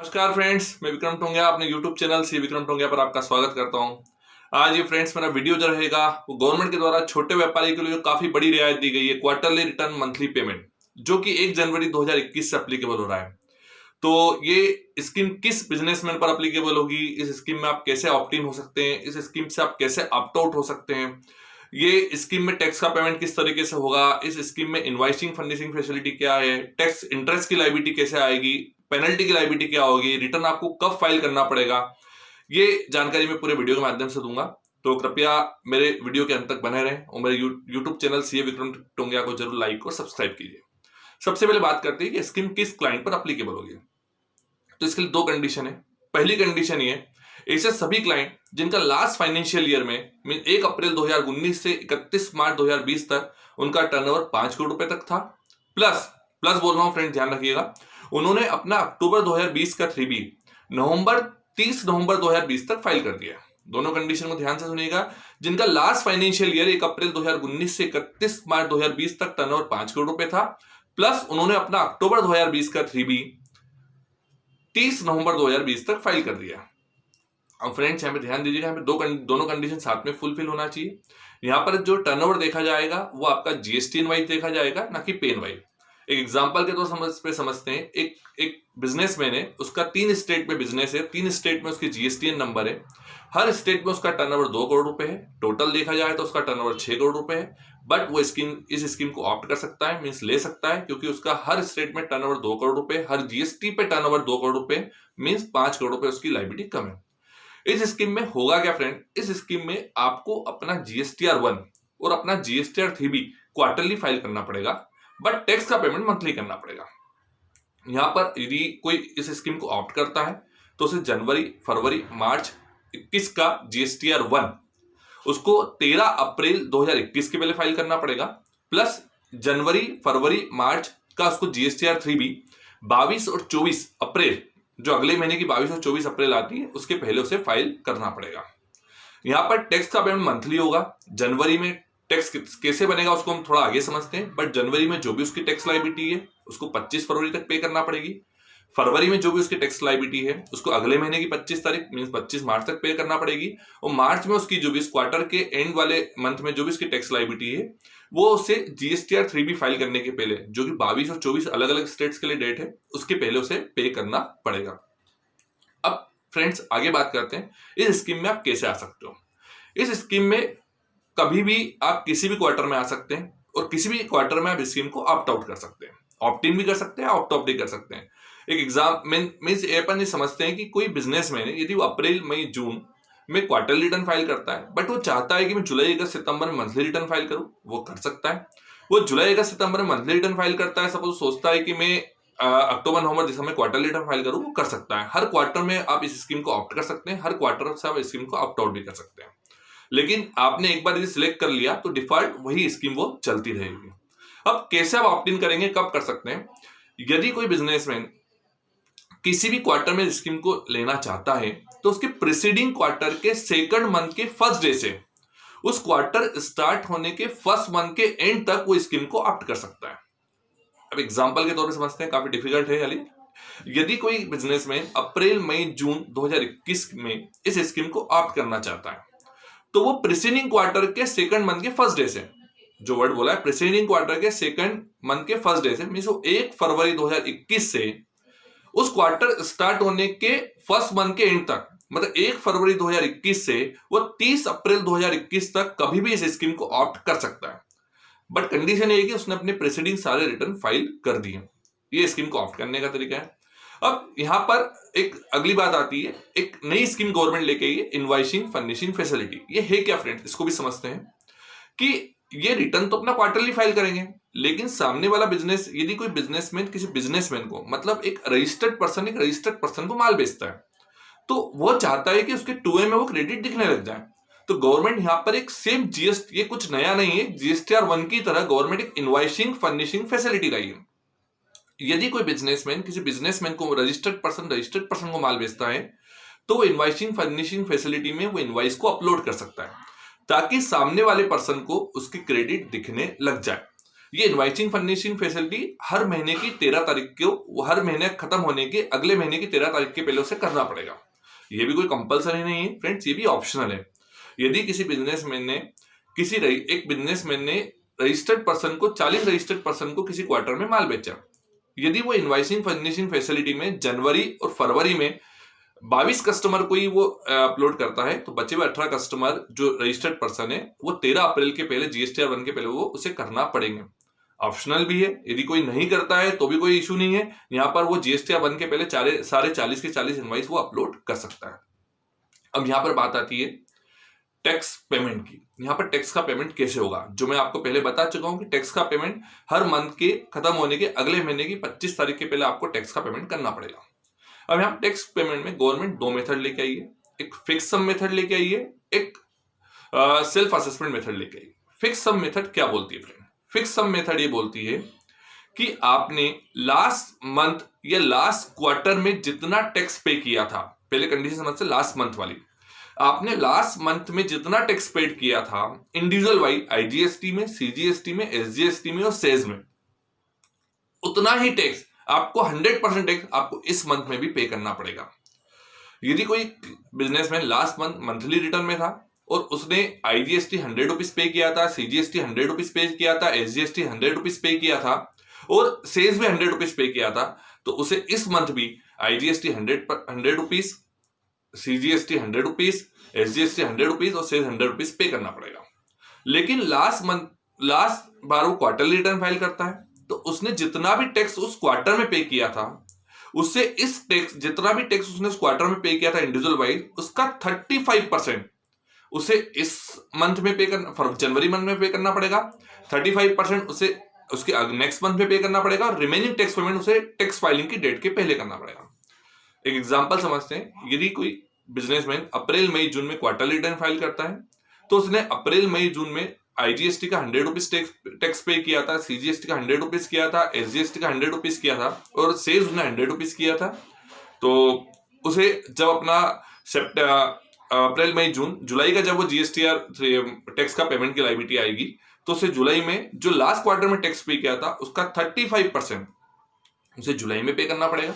नमस्कार फ्रेंड्स, मैं विक्रम टोंगिया अपने YouTube channel C Vikram Tongia पर आपका स्वागत करता हूं। आज ये फ्रेंड्स मेरा वीडियो जो रहेगा वो गवर्नमेंट के द्वारा छोटे व्यापारी के लिए काफी बड़ी रियायत दी गई है, क्वार्टरली रिटर्न मंथली पेमेंट, जो कि 1 जनवरी 2021 से एप्लीकेबल हो रहा है। तो ये स्कीम किस बिजनेसमैन पर एप्लीकेबल होगी, इस स्कीम में आप कैसे ऑप्ट इन हो सकते हैं, इस स्कीम से आप कैसे ऑप्ट आउट हो सकते हैं, ये स्कीम में टैक्स का पेमेंट किस तरीके से होगा, इस स्कीम में इनवॉइसिंग फर्निशिंग फैसिलिटी क्या है, टैक्स इंटरेस्ट की लायबिलिटी कैसे आएगी, पेनल्टी की लायबिलिटी क्या होगी, रिटर्न आपको कब फाइल करना पड़ेगा, ये जानकारी मैं पूरे वीडियो के माध्यम से दूंगा। तो कृपया मेरे वीडियो के अंत तक बने रहें और मेरे YouTube channel CA Vikram Tongia को जरूर लाइक और सब्सक्राइब कीजिए। सबसे पहले बात करते हैं कि स्कीम किस क्लाइंट पर एप्लीकेबल होगी। तो इसके लिए 2 कंडीशन है। पहली कंडीशन ये, ऐसे सभी क्लाइंट जिनका लास्ट फाइनेंशियल ईयर में 1 अप्रैल 2019 से 31 मार्च 2020 तक उनका टर्नओवर 5 करोड़ रुपए तक था, प्लस बोल रहा हूं फ्रेंड, ध्यान रखिएगा, उन्होंने अपना अक्टूबर 2020 का 3B नवंबर 30 नवंबर 2020 तक फाइल कर दिया। दोनों कंडीशन को ध्यान से सुनिएगा। जिनका लास्ट फाइनेंशियल ईयर 1 अप्रैल 2019 से 31 मार्च 2020 तक टर्नओवर 5 करोड़ रुपए था, प्लस उन्होंने अपना अक्टूबर 2020 का 3B 30 नवंबर 2020 तक फाइल कर दिया। अब फ्रेंड्स यहाँ पे ध्यान दीजिएगा, यहाँ पे दोनों कंडीशन साथ में फुलफिल होना चाहिए। यहाँ पर जो टर्नओवर देखा जाएगा वो आपका जीएसटी वाइज देखा जाएगा, ना कि पेन वाइज। एक एग्जांपल के तौर समझते हैं, एक बिजनेसमैन है, उसका 3 स्टेट में बिजनेस है, 3 स्टेट में उसकी जीएसटीएन नंबर है, हर स्टेट में उसका टर्नओवर 2 करोड़ रुपए है, टोटल देखा जाए तो उसका टर्नओवर 6 करोड़ रुपए है। बट वो इस स्कीम को ऑप्ट कर सकता है, मीन्स ले सकता है, क्योंकि उसका हर स्टेट में टर्नओवर 2 करोड़ रुपए, हर जीएसटी पे टर्नओवर 2 करोड़ रुपए, मीन्स 5 करोड़ रुपए उसकी लायबिलिटी कम है। इस स्कीम में होगा क्या फ्रेंड, इस स्कीम में आपको अपना जीएसटीआर 1 और अपना जीएसटीआर 3B क्वार्टरली फाइल करना पड़ेगा, बट टैक्स का पेमेंट मंथली करना पड़ेगा। यहां पर यदि कोई इस स्कीम को ऑप्ट करता है तो उसे जनवरी फरवरी मार्च 21 का जीएसटीआर 1 उसको 13 अप्रैल 2021 के पहले फाइल करना पड़ेगा, प्लस जनवरी फरवरी मार्च का उसको जीएसटीआर 3B 22 और 24 अप्रैल, जो अगले महीने की 22 और 24 अप्रैल आती है, उसके पहले उसे फाइल करना पड़ेगा। यहां पर टैक्स का पेमेंट मंथली होगा। जनवरी में टैक्स कैसे बनेगा उसको हम थोड़ा आगे समझते हैं, बट जनवरी में जो भी उसकी टैक्स लायबिलिटी है उसको 25 फरवरी तक पे करना पड़ेगी। फरवरी में जो भी उसकी टैक्स लायबिलिटी है उसको अगले महीने की 25 तारीख मीन 25 मार्च तक पे करना पड़ेगी। और मार्च में उसकी जो भी इस क्वार्टर के एंड वाले मंथ में जो भी उसकी टैक्स लायबिलिटी है वो उसे जीएसटीआर 3B फाइल करने के पहले, जो कि 22 और 24 अलग अलग स्टेट्स के लिए डेट है, उसके पहले उसे पे करना पड़ेगा। अब फ्रेंड्स आगे बात करते हैं इस स्कीम में आप कैसे आ सकते हो। इस स्कीम में कभी भी आप किसी भी क्वार्टर में आ सकते हैं और किसी भी क्वार्टर में आप स्कीम को ऑप्ट आउट कर सकते हैं, ऑप्ट इन भी कर सकते हैं, ऑप्ट आउट भी कर सकते हैं। एक एग्जाम मीन्स अपन ये समझते हैं कि कोई बिजनेसमैन है, यदि वो अप्रैल मई जून में क्वार्टरली रिटर्न फाइल करता है, बट वो चाहता है कि मैं जुलाई अगस्त सितंबर में मंथली रिटर्न फाइल करूं, वो कर सकता है। वो जुलाई अगस्त सितंबर में मंथली रिटर्न फाइल करता है, सपोज सोचता है कि मैं अक्टूबर नवंबर दिसंबर में क्वार्टरली रिटर्न फाइल करूं, वो कर सकता है। हर क्वार्टर में आप इस स्कीम को ऑप्ट कर सकते हैं, हर क्वार्टर से आप इस स्कीम को ऑप्ट आउट भी कर सकते हैं। लेकिन आपने एक बार यदि सिलेक्ट कर लिया तो डिफॉल्ट वही स्कीम वो चलती रहेगी। अब कैसे आप ऑप्ट इन करेंगे, कब कर सकते हैं। यदि कोई बिजनेसमैन किसी भी क्वार्टर में स्कीम को लेना चाहता है तो उसके प्रीसीडिंग क्वार्टर के सेकंड मंथ के फर्स्ट डे से उस क्वार्टर स्टार्ट होने के फर्स्ट मंथ के एंड तक वो स्कीम को ऑप्ट कर सकता है। अब एग्जांपल के तौर पर समझते हैं, काफी डिफिकल्ट है हाली। यदि कोई बिजनेसमैन अप्रैल मई जून 2021 में इस स्कीम को ऑप्ट करना चाहता है तो वो प्रीसीडिंग क्वार्टर के सेकंड मंथ के फर्स्ट डे से, जो वर्ड बोला है प्रीसीडिंग क्वार्टर के सेकंड मंथ के फर्स्ट डे से, मींस वो 1 फरवरी 2021 से उस क्वार्टर स्टार्ट होने के फर्स्ट मंथ के एंड तक, मतलब 1 फरवरी 2021 से वो 30 अप्रैल 2021 तक कभी भी इस स्कीम को ऑप्ट कर सकता है। बट कंडीशन ये है कि उसने अपने प्रीसीडिंग सारे रिटर्न फाइल कर दिए। ये स्कीम को ऑप्ट करने का तरीका है। अब यहां पर एक अगली बात आती है, एक नई स्कीम गवर्नमेंट लेके आई है, इनवॉइसिंग फर्निशिंग फैसिलिटी। ये है क्या फ्रेंड, इसको भी समझते हैं कि ये रिटर्न तो अपना क्वार्टरली फाइल करेंगे, लेकिन सामने वाला बिजनेस, यदि कोई बिजनेसमैन किसी बिजनेसमैन को, मतलब एक रजिस्टर्ड पर्सन को माल बेचता है, तो वो चाहता है कि उसके 2A में वो क्रेडिट दिखने लग जाए। तो गवर्नमेंट यहाँ पर एक सेम जीएसटी, ये कुछ नया नहीं है, जीएसटीआर 1 की तरह गवर्नमेंट एक इनवॉइसिंग फर्निशिंग फैसिलिटी लाई है। यदि कोई बिजनेसमैन किसी बिजनेसमैन को रजिस्टर्ड पर्सन को माल बेचता है तो वो इनवॉइसिंग फर्निशिंग फैसिलिटी में वो इनवॉइस को अपलोड कर सकता है, ताकि सामने वाले पर्सन को उसकी क्रेडिट दिखने लग जाए। ये इनवाइसिंग फर्निशिंग फैसिलिटी हर महीने की 13 तारीख को, हर महीने खत्म होने के अगले महीने की 13 तारीख के पहले उसे करना पड़ेगा। ये भी कोई कंपलसरी नहीं है फ्रेंड्स, ये भी ऑप्शनल है। यदि किसी बिजनेसमैन ने एक बिजनेसमैन ने रजिस्टर्ड पर्सन को 40 रजिस्टर्ड पर्सन को किसी क्वार्टर में माल बेचा, यदि वो इनवाइसिंग फर्निशिंग फैसिलिटी में जनवरी और फरवरी में 22 कस्टमर को ही वो अपलोड करता है, तो बचे हुए 18 कस्टमर जो रजिस्टर्ड पर्सन है वो 13 अप्रैल के पहले GSTR 1 के पहले वो उसे करना पड़ेंगे। ऑप्शनल भी है, यदि कोई नहीं करता है तो भी कोई इशू नहीं है। यहाँ पर वो GSTR 1 के पहले सारे 40 के 40 इनवाइस वो अपलोड कर सकता है। अब यहाँ पर बात आती है टैक्स पेमेंट की। यहाँ पर टैक्स का पेमेंट कैसे होगा, जो मैं आपको पहले बता चुका हूं कि टैक्स का पेमेंट हर मंथ के खत्म होने के अगले महीने की 25 तारीख के पहले आपको टैक्स का पेमेंट करना पड़ेगा। अब यहाँ टैक्स पेमेंट में गवर्नमेंट 2 मेथड लेके आई है, एक फिक्स सम मेथड लेके आई है, एक सेल्फ असेसमेंट मेथड लेके आई है। फिक्स सम मेथड क्या बोलती है फ्रेंड? फिक्स सम मेथड ये बोलती है कि आपने लास्ट मंथ या लास्ट क्वार्टर में जितना टैक्स पे किया था, पहले कंडीशन समझ से लास्ट मंथ वाली, आपने लास्ट मंथ में जितना टैक्स पेड किया था इंडिविजुअल वाइज IGST में, CGST में, SGST में और सेज में, उतना ही टैक्स आपको 100% टैक्स आपको इस मंथ में भी पे करना पड़ेगा। यदि कोई businessman last month monthly return में था और उसने IGST 100 रुपीज पे किया था, CGST 100 रुपीज पे किया था, SGST 100 रुपीज पे किया था और सेज में 100 रुपीज पे किया था, तो उसे इस मंथ भी IGST 100 rupees, CGST 100 rupees, SGST 100 rupees और सेज 100 रुपीज पे करना पड़ेगा। लेकिन लास्ट बार वो क्वार्टरली रिटर्न फाइल करता है, तो उसने जितना भी टैक्स उस क्वार्टर में पे किया था, उससे इस टैक्स जितना भी टैक्स उसने उस क्वार्टर में पे किया था इंडिविजुअल वाइज, उसका 35% उसे इस मंथ में पे करना, जनवरी मंथ में पे करना पड़ेगा, 35% उसे उसके नेक्स्ट मंथ में पे करना पड़ेगा और रिमेनिंग टैक्स पेमेंट उसे टैक्स फाइलिंग की डेट के पहले करना पड़ेगा। एक एग्जांपल समझते हैं। यदि कोई बिजनेसमैन अप्रैल मई जून में क्वार्टरली रिटर्न फाइल करता है, तो उसने अप्रैल मई जून में IGST का 100 रुपीज टैक्स पे किया था, CGST का 100 रुपीज किया था, SGST का 100 रुपीज किया था और सेज उसने 100 रुपीज किया था, तो उसे जब अपना अप्रैल मई जून जुलाई का जब वो GSTR टैक्स का पेमेंट की लायबिलिटी आएगी, तो उसे जुलाई में जो लास्ट क्वार्टर में टैक्स पे किया था उसका 35% उसे जुलाई में पे करना पड़ेगा,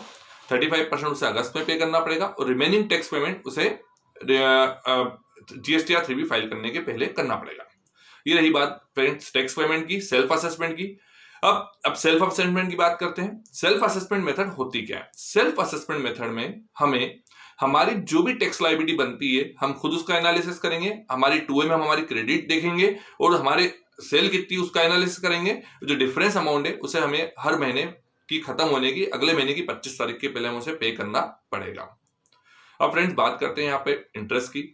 35% उसे अगस्त में पे करना पड़ेगा और रिमेनिंग टैक्स पेमेंट उसे GSTR 3B फाइल करने के पहले करना पड़ेगा। ये रही बात फ्रेंड्स टैक्स पेमेंट की, सेल्फ असेसमेंट की। अब सेल्फ असेसमेंट की बात करते हैं। सेल्फ असेसमेंट मेथड होती क्या है? सेल्फ असेसमेंट मेथड में हमें हमारी जो भी टैक्स लायबिलिटी बनती है हम खुद उसका एनालिसिस करेंगे, हमारी 2A में हम हमारी क्रेडिट देखेंगे और हमारे सेल कितनी उसका एनालिसिस करेंगे, जो डिफरेंस अमाउंट है उसे हमें हर महीने की खत्म होने की अगले महीने की 25 तारीख के पहले हमें उसे पे करना पड़ेगा। अब फ्रेंड्स बात करते हैं यहाँ पे इंटरेस्ट की।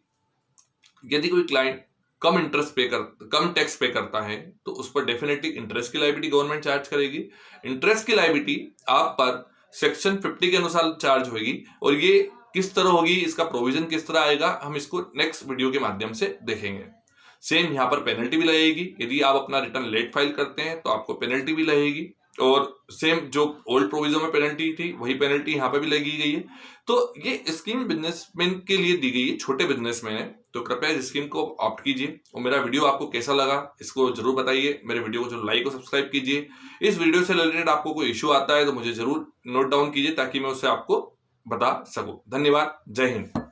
यदि कोई क्लाइंट कम टैक्स पे करता है तो उस पर डेफिनेटली इंटरेस्ट की लायबिलिटी गवर्नमेंट चार्ज करेगी। इंटरेस्ट की लायबिलिटी आप पर सेक्शन 50 के अनुसार चार्ज होगी और ये किस तरह होगी, इसका प्रोविजन किस तरह आएगा, हम इसको नेक्स्ट वीडियो के माध्यम से देखेंगे। सेम यहाँ पर पेनल्टी भी लगेगी। यदि आप अपना रिटर्न लेट फाइल करते हैं तो आपको पेनल्टी भी लगेगी और सेम जो ओल्ड प्रोविजन में पेनल्टी थी वही पेनल्टी यहाँ पे भी लगी गई है। तो ये स्कीम बिजनेसमैन के लिए दी गई है, छोटे बिजनेसमैन है, तो कृपया इस स्कीम को ऑप्ट कीजिए। और मेरा वीडियो आपको कैसा लगा इसको जरूर बताइए। मेरे वीडियो को जो लाइक और सब्सक्राइब कीजिए। इस वीडियो से रिलेटेड आपको कोई इश्यू आता है तो मुझे जरूर नोट डाउन कीजिए ताकि मैं उससे आपको बता सकूं। धन्यवाद। जय हिंद।